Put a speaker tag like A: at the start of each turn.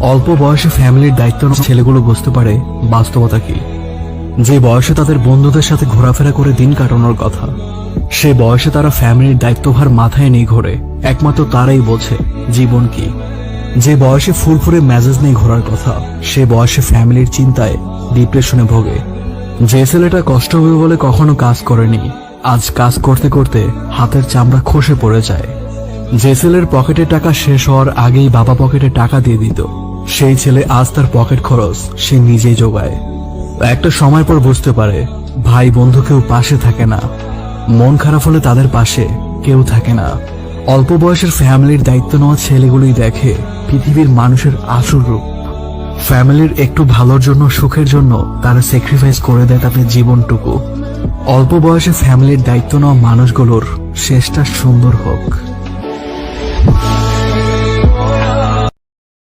A: অল্প বয়সে ফ্যামিলির দায়িত্ব নেওয়া ছেলেগুলো বুঝতে পারে বাস্তবতা কি। যে বয়সে তাদের বন্ধুদের সাথে ঘোরাফেরা করে দিন কাটানোর কথা, সে বয়সে তারা ফ্যামিলির দায়িত্বভার মাথায় নিয়ে ঘোরে। একমাত্র তারাই বোঝে জীবন কি। যে বয়সে ফুরফুরে মেজাজ নিয়ে ঘোরার কথা, সে বয়সে ফ্যামিলির চিন্তায় ডিপ্রেশনে ভোগে। যে ছেলেটা কষ্ট হবে বলে কখনো কাজ করেনি, আজ কাজ করতে করতে হাতের চামড়া খসে পড়ে যায়। যে ছেলের পকেটে টাকা শেষ হওয়ার আগেই বাবা পকেটে টাকা দিয়ে দিত, সেই ছেলে আজ তার পকেট খরচ সে নিজেই জোগায়। একটা সময় পর বুঝতে পারে ভাই বন্ধু কেউ পাশে থাকে না, মন খারাপ হলে তাদের পাশে কেউ থাকে না। অল্প বয়সের ফ্যামিলির দায়িত্ব নেওয়া ছেলেগুলোই দেখে পৃথিবীর মানুষের আসল রূপ। ফ্যামিলির একটু ভালোর জন্য, সুখের জন্য তারা স্যাক্রিফাইস করে দেয় তাদের জীবনটুকু। অল্প বয়সে ফ্যামিলির দায়িত্ব নেওয়া মানুষগুলোর শেষটা সুন্দর হোক।